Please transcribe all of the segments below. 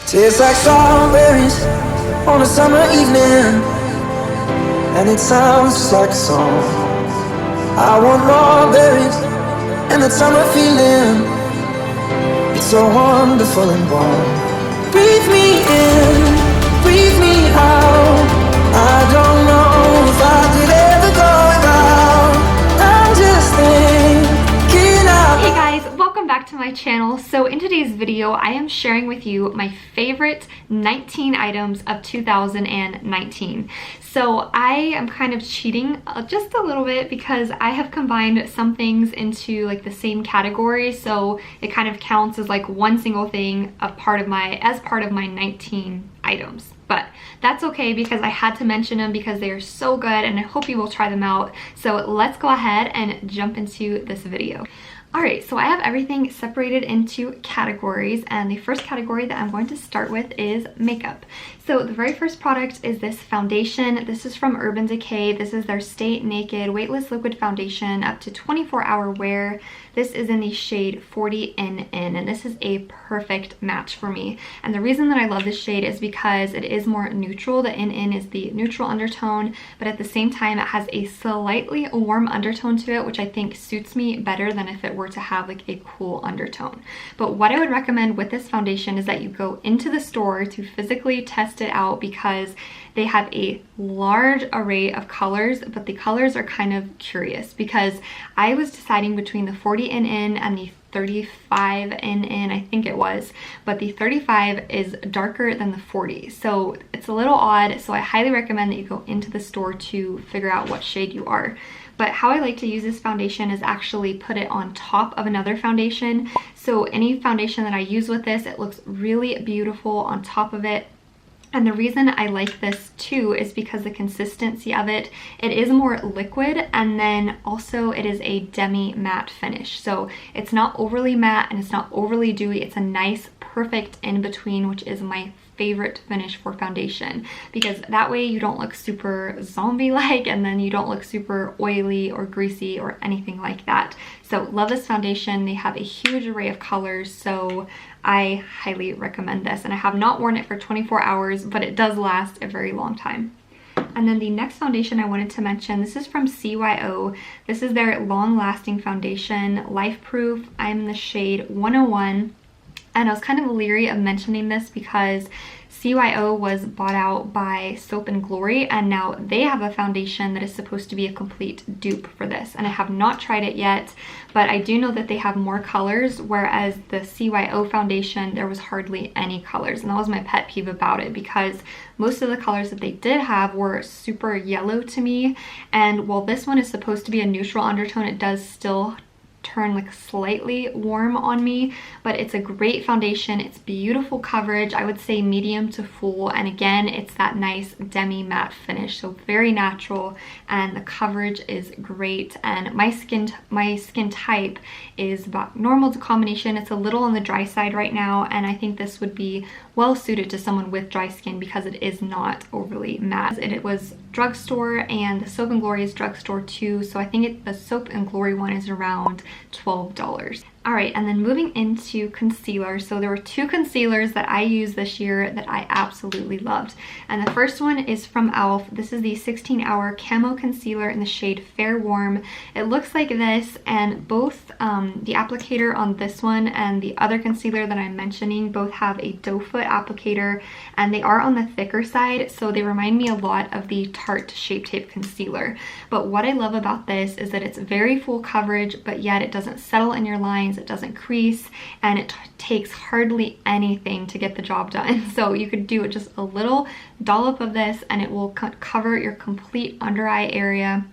Tastes like strawberries on a summer evening, and it sounds just like a song. I want more berries and that summer feeling. It's so wonderful and warm. Breathe me in, breathe me out. I don't know if I could ever go without. I'm just thinking out. Hey guys, welcome back to my channel. So in today's video, I am sharing with you my favorite 19 items of 2019. So I am kind of cheating just a little bit because I have combined some things into like the same category, so it kind of counts as like one single thing as part of my 19 items. But that's okay because I had to mention them because they are so good and I hope you will try them out. So let's go ahead and jump into this video. Alright, so I have everything separated into categories, and the first category that I'm going to start with is makeup. So the very first product is this foundation. This is from Urban Decay. This is their Stay Naked Weightless Liquid Foundation up to 24-hour wear. This is in the shade 40NN, and this is a perfect match for me. And the reason that I love this shade is because it is more neutral. The NN is the neutral undertone, but at the same time it has a slightly warm undertone to it, which I think suits me better than if it were to have like a cool undertone. But what I would recommend with this foundation is that you go into the store to physically test it out, because they have a large array of colors, but the colors are kind of curious because I was deciding between the 40NN and the 35NN, I think it was, but the 35 is darker than the 40, so it's a little odd. So I highly recommend that you go into the store to figure out what shade you are. But how I like to use this foundation is actually put it on top of another foundation. So any foundation that I use with this, it looks really beautiful on top of it. And the reason I like this too is because the consistency of it, it is more liquid, and then also it is a demi matte finish. So it's not overly matte and it's not overly dewy. It's a nice perfect in between, which is my favorite finish for foundation, because that way you don't look super zombie-like and then you don't look super oily or greasy or anything like that. So love this foundation. They have a huge array of colors, so I highly recommend this. And I have not worn it for 24 hours, but it does last a very long time. And then the next foundation I wanted to mention, this is from CYO. This is their long-lasting foundation, Life Proof. I'm in the shade 101. And I was kind of leery of mentioning this because CYO was bought out by Soap & Glory, and now they have a foundation that is supposed to be a complete dupe for this. And I have not tried it yet, but I do know that they have more colors, whereas the CYO foundation, there was hardly any colors. And that was my pet peeve about it, because most of the colors that they did have were super yellow to me. And while this one is supposed to be a neutral undertone, it does still turn like slightly warm on me. But it's a great foundation. It's beautiful coverage. I would say medium to full, and again, it's that nice demi matte finish, so very natural, and the coverage is great. And my skin type is about normal to combination. It's a little on the dry side right now, and I think this would be well suited to someone with dry skin because it is not overly matte. It was drugstore, and the Soap & Glory is drugstore too, so I think the Soap & Glory one is around $12. Alright, and then moving into concealer. So there were two concealers that I used this year that I absolutely loved. And the first one is from e.l.f. This is the 16-hour Camo Concealer in the shade Fair Warm. It looks like this, and both the applicator on this one and the other concealer that I'm mentioning both have a doe foot applicator, and they are on the thicker side, so they remind me a lot of the Tarte Shape Tape Concealer. But what I love about this is that it's very full coverage, but yet it doesn't settle in your lines, it doesn't crease, and it takes hardly anything to get the job done. So you could do just a little dollop of this and it will cover your complete under eye area.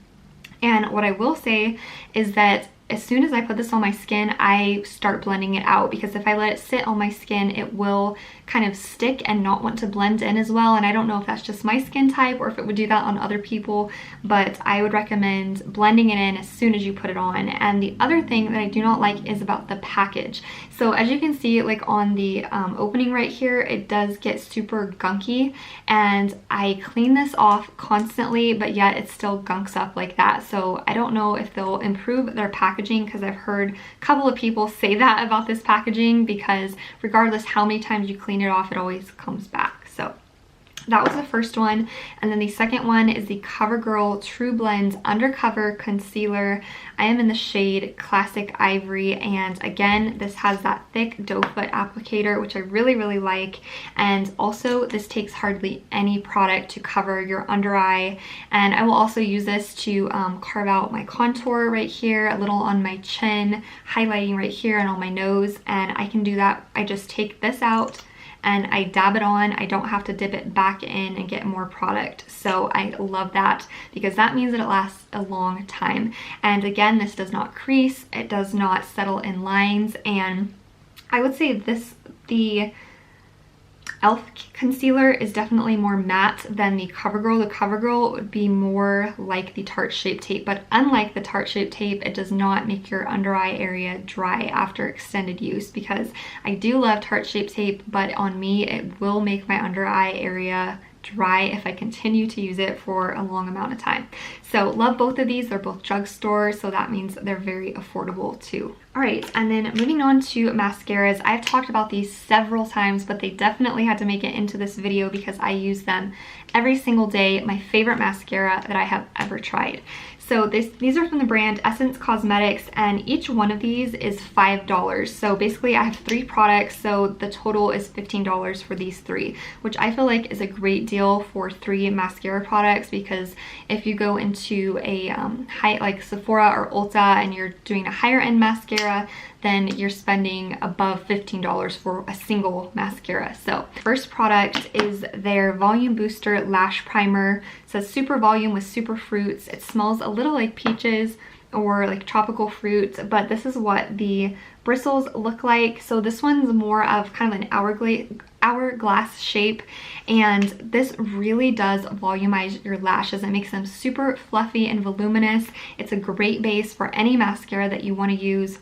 And what I will say is that as soon as I put this on my skin, I start blending it out, because if I let it sit on my skin, it will kind of stick and not want to blend in as well. And I don't know if that's just my skin type or if it would do that on other people, but I would recommend blending it in as soon as you put it on. And the other thing that I do not like is about the package. So as you can see, like on the opening right here, it does get super gunky, and I clean this off constantly, but yet it still gunks up like that. So I don't know if they'll improve their packaging packaging, because I've heard a couple of people say that about this packaging, because regardless how many times you clean it off, it always comes back. So that was the first one. And then the second one is the CoverGirl True Blends Undercover Concealer. I am in the shade Classic Ivory, and again, this has that thick doe foot applicator, which I really, really like. And also, this takes hardly any product to cover your under eye. And I will also use this to carve out my contour right here, a little on my chin, highlighting right here and on my nose. And I can do that. I just take this out and I dab it on. I don't have to dip it back in and get more product. So I love that, because that means that it lasts a long time. And again, this does not crease, it does not settle in lines. And I would say the e.l.f. concealer is definitely more matte than the CoverGirl. The CoverGirl would be more like the Tarte Shape Tape, but unlike the Tarte Shape Tape, it does not make your under eye area dry after extended use, because I do love Tarte Shape Tape, but on me, it will make my under eye area dry if I continue to use it for a long amount of time. So love both of these. They're both drugstore, so that means they're very affordable too. All right, and then moving on to mascaras. I've talked about these several times, but they definitely had to make it into this video because I use them every single day. My favorite mascara that I have ever tried. So these are from the brand Essence Cosmetics, and each one of these is $5. So basically I have 3 products, so the total is $15 for these 3, which I feel like is a great deal for 3 mascara products, because if you go into a high like Sephora or Ulta and you're doing a higher end mascara, then you're spending above $15 for a single mascara. So first product is their Volume Booster Lash Primer. It says super volume with super fruits. It smells a little like peaches or like tropical fruit, but this is what the bristles look like. So this one's more of kind of an hourglass shape, and this really does volumize your lashes. It makes them super fluffy and voluminous. It's a great base for any mascara that you want to use.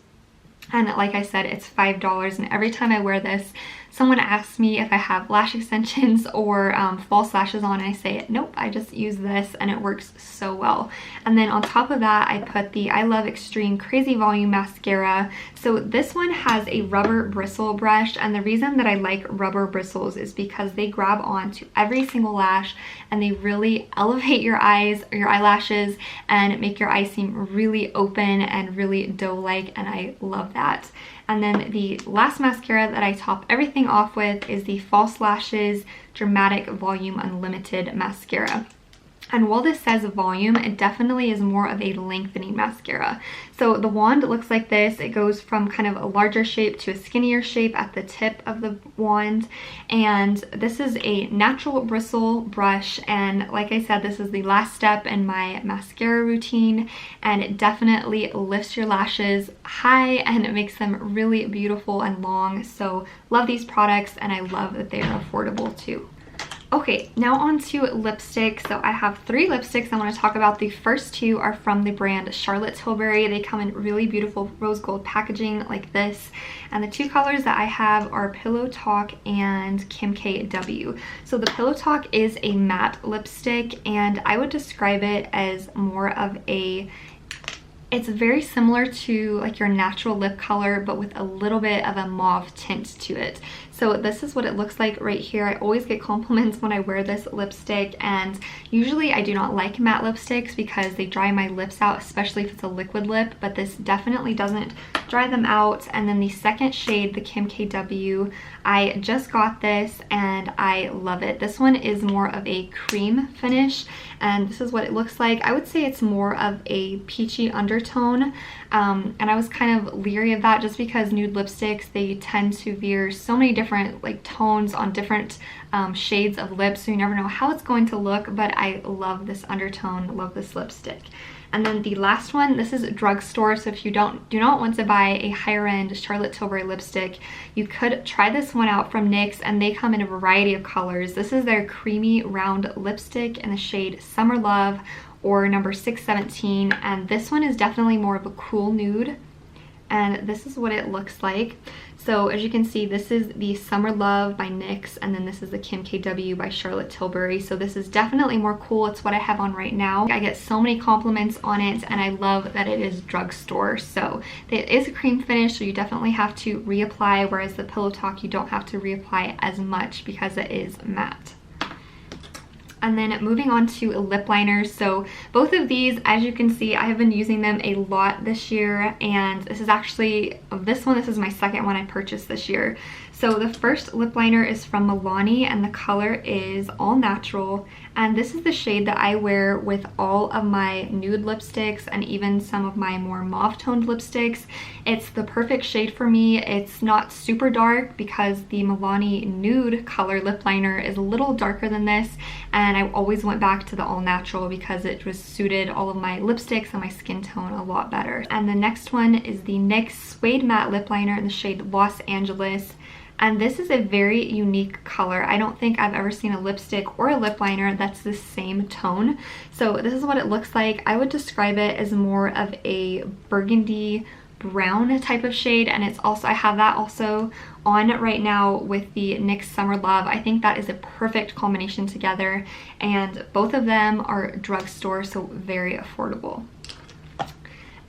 And like I said, it's $5, and every time I wear this, someone asks me if I have lash extensions or false lashes on, and I say, nope, I just use this, and it works so well. And then on top of that, I put the I Love Extreme Crazy Volume Mascara. So this one has a rubber bristle brush, and the reason that I like rubber bristles is because they grab onto every single lash, and they really elevate your eyes or your eyelashes and make your eyes seem really open and really doe-like, and I love that. And then the last mascara that I top everything off with is the False Lashes Dramatic Volume Unlimited Mascara. And while this says volume, it definitely is more of a lengthening mascara. So the wand looks like this. It goes from kind of a larger shape to a skinnier shape at the tip of the wand. And this is a natural bristle brush. And like I said, this is the last step in my mascara routine. And it definitely lifts your lashes high and it makes them really beautiful and long. So love these products, and I love that they are affordable too. Okay, now on to lipstick. So I have 3 lipsticks I want to talk about. The first 2 are from the brand Charlotte Tilbury. They come in really beautiful rose gold packaging like this. And the 2 colors that I have are Pillow Talk and Kim KW. So the Pillow Talk is a matte lipstick, and I would describe it as more of it's very similar to like your natural lip color, but with a little bit of a mauve tint to it. So this is what it looks like right here. I always get compliments when I wear this lipstick, and usually I do not like matte lipsticks because they dry my lips out, especially if it's a liquid lip, but this definitely doesn't dry them out. And then the second shade, the Kim KW, I just got this and I love it. This one is more of a cream finish, and this is what it looks like. I would say it's more of a peachy undertone, and I was kind of leery of that just because nude lipsticks, they tend to veer so many different like tones on different shades of lips, so you never know how it's going to look, but I love this undertone, love this lipstick. And then the last one, this is drugstore, so if you do not want to buy a higher end Charlotte Tilbury lipstick, you could try this one out from NYX, and they come in a variety of colors. This is their creamy round lipstick in the shade Summer Love, or number 617, and this one is definitely more of a cool nude, and this is what it looks like. So as you can see, this is the Summer Love by NYX, and then this is the Kim KW by Charlotte Tilbury. So this is definitely more cool. It's what I have on right now. I get so many compliments on it, and I love that it is drugstore. So it is a cream finish, so you definitely have to reapply, whereas the Pillow Talk you don't have to reapply as much because it is matte. And then moving on to lip liners. So both of these, as you can see, I have been using them a lot this year, and this is actually, this is my second one I purchased this year. So the first lip liner is from Milani, and the color is All Natural, and this is the shade that I wear with all of my nude lipsticks and even some of my more mauve toned lipsticks. It's the perfect shade for me. It's not super dark because the Milani nude color lip liner is a little darker than this, and I always went back to the All Natural because it just suited all of my lipsticks and my skin tone a lot better. And the next one is the NYX Suede Matte Lip Liner in the shade Los Angeles. And this is a very unique color. I don't think I've ever seen a lipstick or a lip liner that's the same tone. So this is what it looks like. I would describe it as more of a burgundy brown type of shade, and it's also, I have that also on right now with the NYX Summer Love. I think that is a perfect combination together, and both of them are drugstore, so very affordable.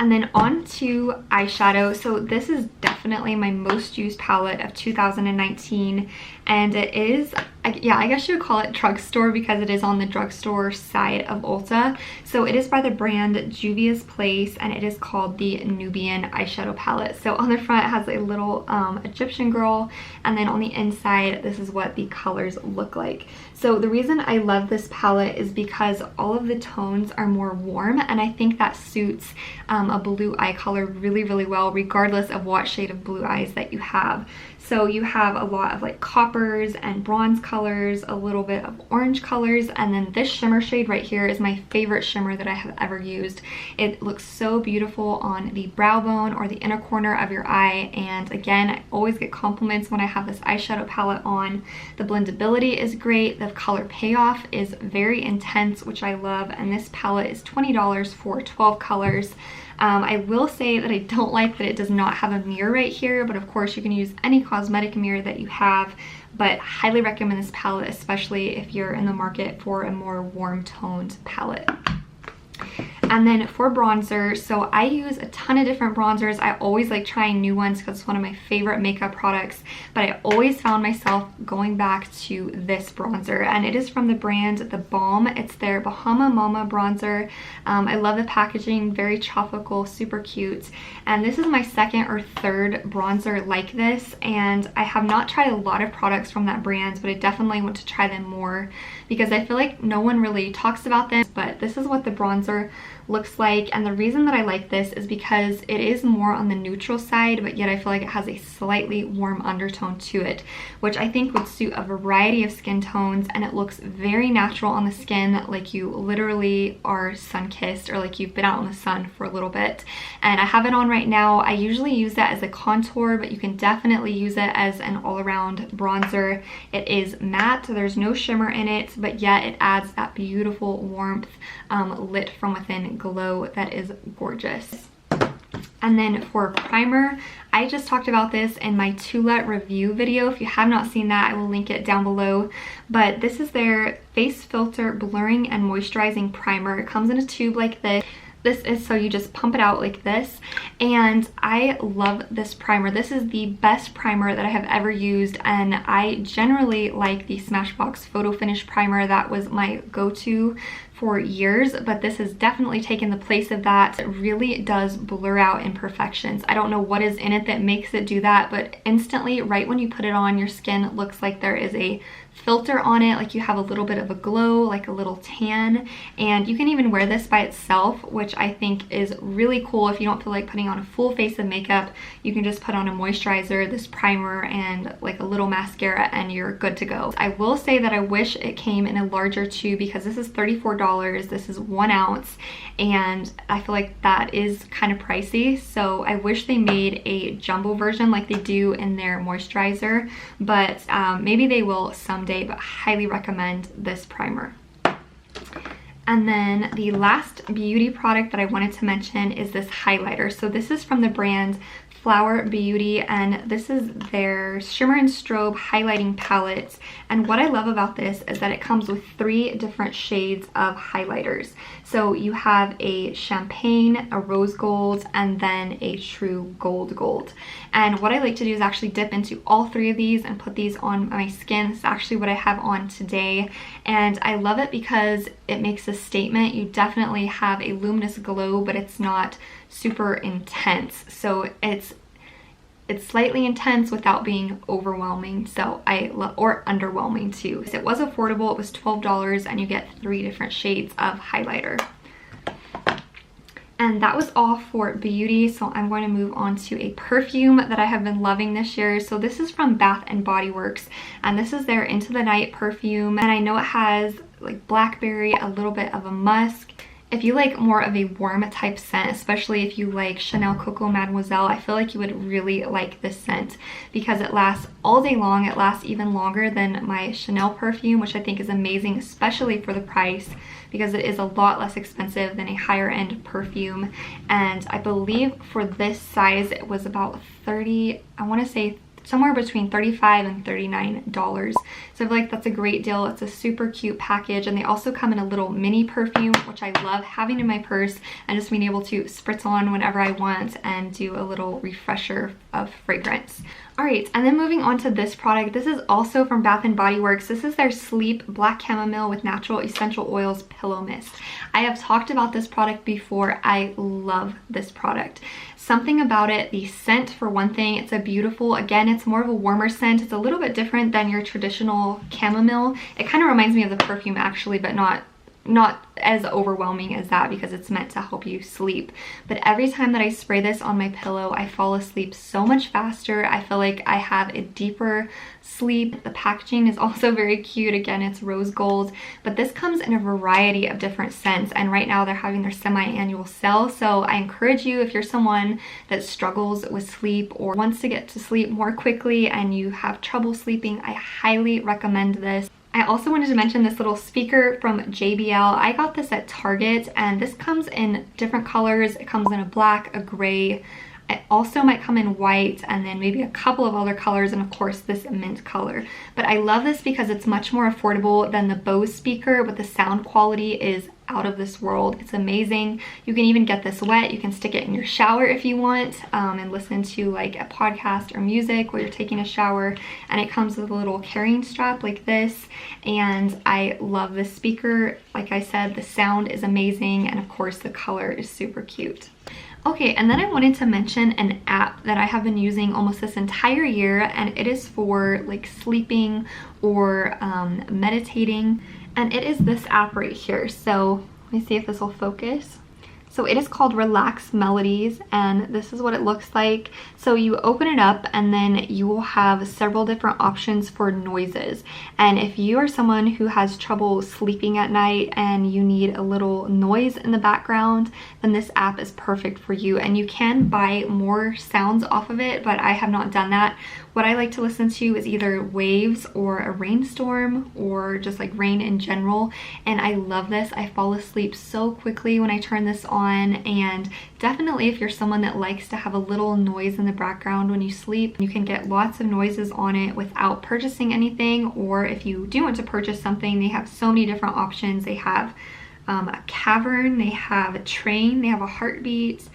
And then on to eyeshadow. So this is definitely my most used palette of 2019, and it is, yeah, I guess you would call it drugstore because it is on the drugstore side of Ulta. So it is by the brand Juvia's Place, and it is called the Nubian eyeshadow palette. So on the front it has a little Egyptian girl, and then on the inside this is what the colors look like. So the reason I love this palette is because all of the tones are more warm, and I think that suits a blue eye color really, really well, regardless of what shade of blue eyes that you have. So you have a lot of like coppers and bronze colors, a little bit of orange colors, and then this shimmer shade right here is my favorite shimmer that I have ever used. It looks so beautiful on the brow bone or the inner corner of your eye, and again, I always get compliments when I have this eyeshadow palette on. The blendability is great, the color payoff is very intense, which I love, and this palette is $20 for 12 colors. I will say that I don't like that it does not have a mirror right here, but of course you can use any cosmetic mirror that you have, but highly recommend this palette, especially if you're in the market for a more warm toned palette. And then for bronzer, so I use a ton of different bronzers. I always like trying new ones because it's one of my favorite makeup products, but I always found myself going back to this bronzer, and it is from the brand The Balm. It's their Bahama Mama bronzer. I love the packaging, very tropical, super cute. And this is my second or third bronzer like this, and I have not tried a lot of products from that brand, but I definitely want to try them more because I feel like no one really talks about this, but this is what the bronzer looks like. And the reason that I like this is because it is more on the neutral side, but yet I feel like it has a slightly warm undertone to it, which I think would suit a variety of skin tones, and it looks very natural on the skin, like you literally are sun-kissed or like you've been out in the sun for a little bit. And I have it on right now. I usually use that as a contour, but you can definitely use it as an all-around bronzer. It is matte, so there's no shimmer in it, but yet it adds that beautiful warmth, lit from within glow that is gorgeous. And then for primer, I just talked about this in my Tula review video. If you have not seen that, I will link it down below. But this is their Face Filter Blurring and Moisturizing Primer. It comes in a tube like this. This is so you just pump it out like this, and I love this primer. This is the best primer that I have ever used, and I generally like the Smashbox Photo Finish Primer. That was my go-to for years, but this has definitely taken the place of that. It really does blur out imperfections. I don't know what is in it that makes it do that, but instantly, right when you put it on, your skin looks like there is a filter on it, like you have a little bit of a glow, like a little tan. And you can even wear this by itself, which I think is really cool. If you don't feel like putting on a full face of makeup, you can just put on a moisturizer, this primer, and like a little mascara, and you're good to go. I will say that I wish it came in a larger tube because this is $34. This is 1 ounce, and I feel like that is kind of pricey. So I wish they made a jumbo version like they do in their moisturizer, but maybe they will someday, but highly recommend this primer. And then the last beauty product that I wanted to mention is this highlighter. So this is from the brand Flower Beauty, and this is their Shimmer and Strobe highlighting palettes. And what I love about this is that it comes with 3 different shades of highlighters. So you have a champagne, a rose gold, and then a true gold. And what I like to do is actually dip into all 3 of these and put these on my skin. It's actually what I have on today, and I love it because it makes a statement. You definitely have a luminous glow, but it's not super intense. So it's slightly intense without being overwhelming. So I love, or underwhelming too. It was affordable. It was $12 and you get 3 different shades of highlighter. And that was all for beauty. So I'm going to move on to a perfume that I have been loving this year. So this is from Bath and Body Works, and this is their Into the Night perfume. And I know it has like blackberry, a little bit of a musk. If you like more of a warm type scent, especially if you like Chanel Coco Mademoiselle, I feel like you would really like this scent because it lasts all day long. It lasts even longer than my Chanel perfume, which I think is amazing, especially for the price, because it is a lot less expensive than a higher end perfume. And I believe for this size, it was about 30, I want to say somewhere between $35 and $39. So I feel like that's a great deal. It's a super cute package, and they also come in a little mini perfume, which I love having in my purse and just being able to spritz on whenever I want and do a little refresher of fragrance. Alright, and then moving on to this product. This is also from Bath and Body Works. This is their Sleep Black Chamomile with Natural Essential Oils Pillow Mist. I have talked about this product before. I love this product. Something about it, the scent for one thing, it's a beautiful, again, it's more of a warmer scent. It's a little bit different than your traditional chamomile. It kind of reminds me of the perfume actually, but not as overwhelming as that because it's meant to help you sleep. But every time that I spray this on my pillow, I fall asleep so much faster. I feel like I have a deeper sleep. The packaging is also very cute. Again, it's rose gold, but this comes in a variety of different scents, and right now they're having their semi-annual sale. So I encourage you, if you're someone that struggles with sleep or wants to get to sleep more quickly and you have trouble sleeping, I highly recommend this. I also wanted to mention this little speaker from JBL. I got this at Target, and this comes in different colors. It comes in a black, a gray. It also might come in white, and then maybe a couple of other colors, and of course this mint color. But I love this because it's much more affordable than the Bose speaker, but the sound quality is out of this world. It's amazing. You can even get this wet. You can stick it in your shower if you want, and listen to like a podcast or music while you're taking a shower. And it comes with a little carrying strap like this, and I love this speaker. Like I said, the sound is amazing, and of course the color is super cute. Okay, and then I wanted to mention an app that I have been using almost this entire year, and it is for like sleeping or meditating, and it is this app right here. So let me see if this will focus. So it is called Relax Melodies, and this is what it looks like. So you open it up, and then you will have several different options for noises. And if you are someone who has trouble sleeping at night and you need a little noise in the background, then this app is perfect for you. And you can buy more sounds off of it, but I have not done that. What I like to listen to is either waves or a rainstorm or just like rain in general, and I love this. I fall asleep so quickly when I turn this on, and definitely if you're someone that likes to have a little noise in the background when you sleep, you can get lots of noises on it without purchasing anything. Or if you do want to purchase something, they have so many different options. They have a cavern, they have a train, they have a heartbeat,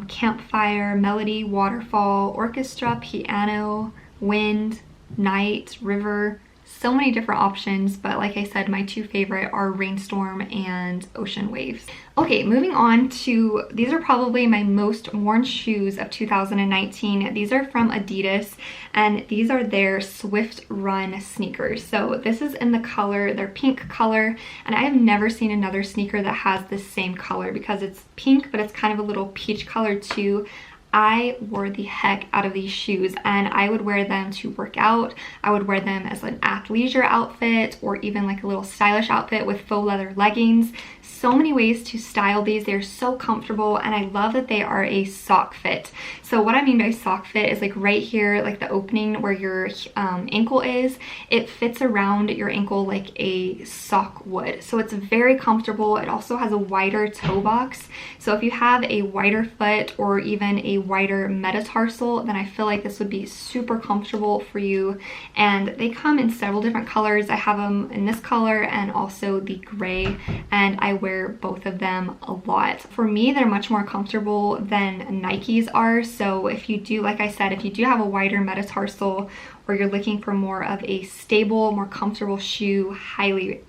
campfire, melody, waterfall, orchestra, piano, wind, night, river. So many different options, but like I said, my 2 favorite are rainstorm and ocean waves. Okay, moving on to, these are probably my most worn shoes of 2019. These are from Adidas, and these are their Swift Run sneakers. So this is in the color, their pink color, and I have never seen another sneaker that has this same color because it's pink, but it's kind of a little peach color too. I wore the heck out of these shoes, and I would wear them to work out. I would wear them as an athleisure outfit, or even like a little stylish outfit with faux leather leggings. so many ways to style these. They're so comfortable, and I love that they are a sock fit. So what I mean by sock fit is like right here, like the opening where your ankle is, it fits around your ankle like a sock would. So it's very comfortable. It also has a wider toe box. So if you have a wider foot or even a wider metatarsal, then I feel like this would be super comfortable for you. And they come in several different colors. I have them in this color and also the gray, and I wear both of them a lot. For me, they're much more comfortable than Nikes are. So if you do, like I said, if you do have a wider metatarsal or you're looking for more of a stable, more comfortable shoe, highly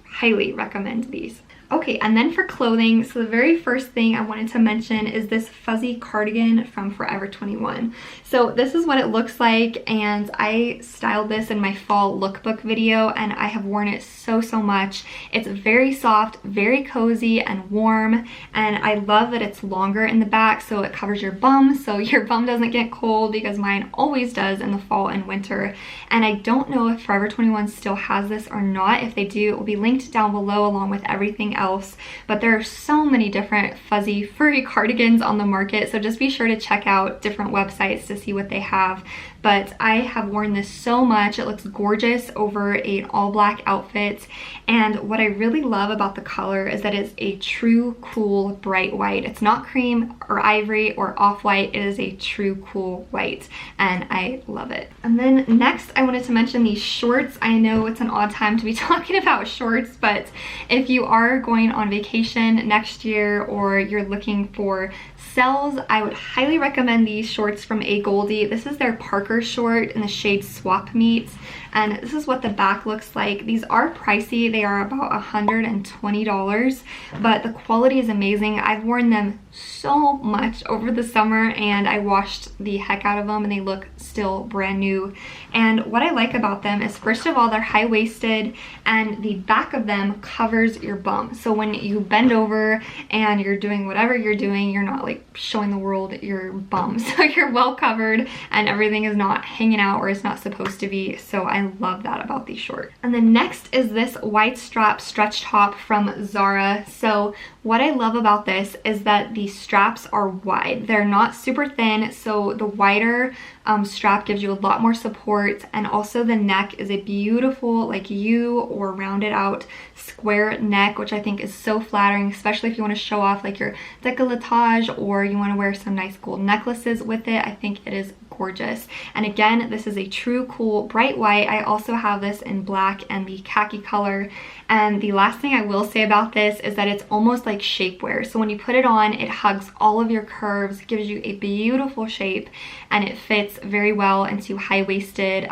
recommend these. Okay, and then for clothing, so the very first thing I wanted to mention is this fuzzy cardigan from Forever 21. So this is what it looks like, and I styled this in my fall lookbook video, and I have worn it so much. It's very soft, very cozy and warm, and I love that it's longer in the back so it covers your bum, so your bum doesn't get cold, because mine always does in the fall and winter. And I don't know if Forever 21 still has this or not. If they do, it will be linked down below along with everything else. But there are so many different fuzzy furry cardigans on the market, so just be sure to check out different websites to see what they have. But I have worn this so much. It looks gorgeous over an all black outfit, and what I really love about the color is that it's a true cool bright white. It's not cream or ivory or off-white. It is a true cool white, and I love it. And then next I wanted to mention these shorts. I know it's an odd time to be talking about shorts, but if you are going on vacation next year or you're looking for sales, I would highly recommend these shorts from A Goldie. This is their Parker short in the shade Swap Meets, and this is what the back looks like. These are pricey. They are about $120, but the quality is amazing. I've worn them so much over the summer, and I washed the heck out of them, and they look still brand new. And what I like about them is, first of all, they're high-waisted, and the back of them covers your bum. So when you bend over and you're doing whatever you're doing, you're not like showing the world your bum. So you're well covered and everything is not hanging out where it's not supposed to be. So I love that about these shorts. And then next is this wide strap stretch top from Zara. So what I love about this is that the straps are wide. They're not super thin, so the wider strap gives you a lot more support, and also the neck is a beautiful like U or rounded out square neck, which I think is so flattering, especially if you want to show off like your décolletage or you want to wear some nice gold necklaces with it. I think it is gorgeous. And again, this is a true cool bright white. I also have this in black and the khaki color. And the last thing I will say about this is that it's almost like shapewear. So when you put it on, it hugs all of your curves, gives you a beautiful shape, and it fits very well into high-waisted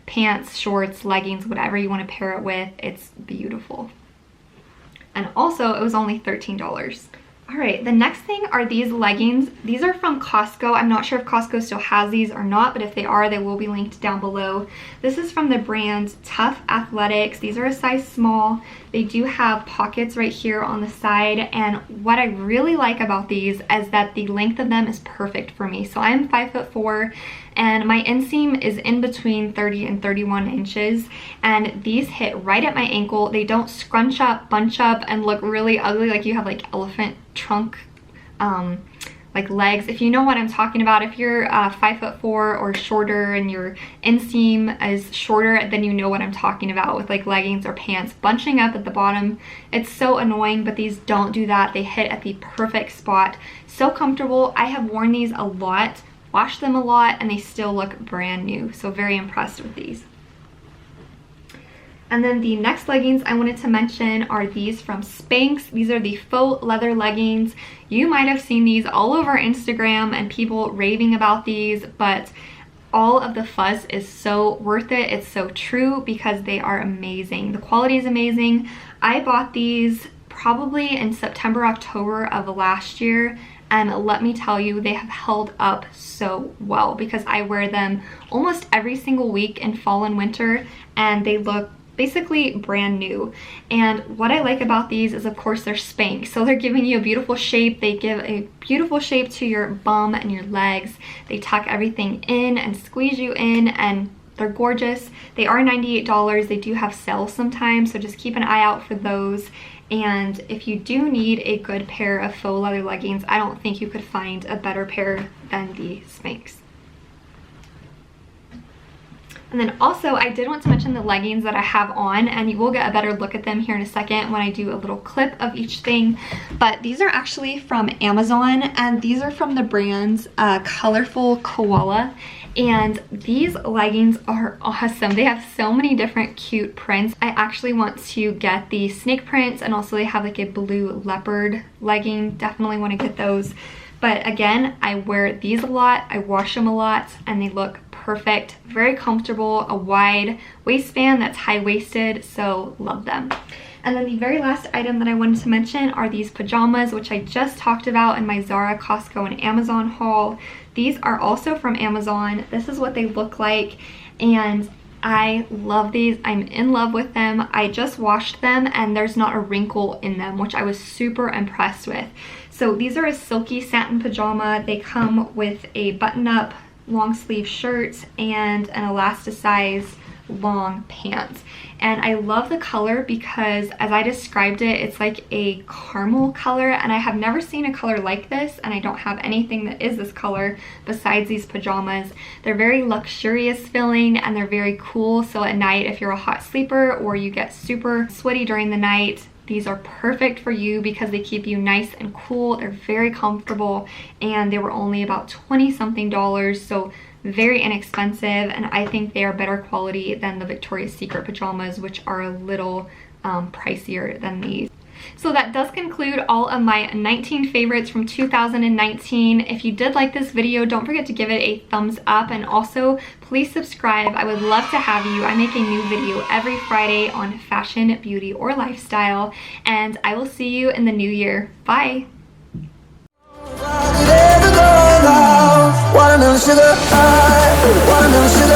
pants, shorts, leggings, whatever you want to pair it with. It's beautiful. And also, it was only $13. All right, the next thing are these leggings. These are from Costco. I'm not sure if Costco still has these or not, but if they are, they will be linked down below. This is from the brand Tuff Athletics. These are a size small. They do have pockets right here on the side, and what I really like about these is that the length of them is perfect for me. So I'm 5'4", and my inseam is in between 30 and 31 inches, and these hit right at my ankle. They don't scrunch up, bunch up, and look really ugly like you have like elephant trunk like legs. If you know what I'm talking about, if you're 5'4" or shorter and your inseam is shorter, then you know what I'm talking about with like leggings or pants bunching up at the bottom. It's so annoying, but these don't do that. They hit at the perfect spot. So comfortable. I have worn these a lot, washed them a lot, and they still look brand new. So very impressed with these. And then the next leggings I wanted to mention are these from Spanx. These are the faux leather leggings. You might have seen these all over Instagram and people raving about these, but all of the fuss is so worth it. It's so true because they are amazing. The quality is amazing. I bought these probably in September, October of last year, and let me tell you, they have held up so well because I wear them almost every single week in fall and winter, and they look basically brand new. And what I like about these is, of course, they're Spanx, so they're giving you a beautiful shape. They give a beautiful shape to your bum and your legs. They tuck everything in and squeeze you in, and They're gorgeous. They are $98. They do have sales sometimes, so just keep an eye out for those. And if you do need a good pair of faux leather leggings, I don't think you could find a better pair than the Spanx. And then also, I did want to mention the leggings that I have on, and you will get a better look at them here in a second when I do a little clip of each thing. But these are actually from Amazon, and these are from the brand's Colorful Koala. And these leggings are awesome. They have so many different cute prints. I actually want to get the snake prints, and also they have like a blue leopard legging. Definitely want to get those. But again, I wear these a lot, I wash them a lot, and they look perfect, very comfortable, a wide waistband that's high-waisted, so love them. And then the very last item that I wanted to mention are these pajamas, which I just talked about in my Zara, Costco, and Amazon haul. These are also from Amazon. This is what they look like, and I love these. I'm in love with them. I just washed them and there's not a wrinkle in them, which I was super impressed with. So these are a silky satin pajama. They come with a button-up long sleeve shirt and an elasticized long pants. And I love the color because, as I described it, it's like a caramel color, and I have never seen a color like this, and I don't have anything that is this color besides these pajamas. They're very luxurious feeling, and they're very cool, so at night if you're a hot sleeper or you get super sweaty during the night, these are perfect for you because they keep you nice and cool. They're very comfortable, and they were only about 20 something dollars, so very inexpensive, and I think they are better quality than the Victoria's Secret pajamas, which are a little pricier than these. So that does conclude all of my 19 favorites from 2019. If you did like this video, don't forget to give it a thumbs up, and also please subscribe. I would love to have you. I make a new video every Friday on fashion, beauty, or lifestyle, and I will see you in the new year. Bye! Watermelon sugar high, watermelon sugar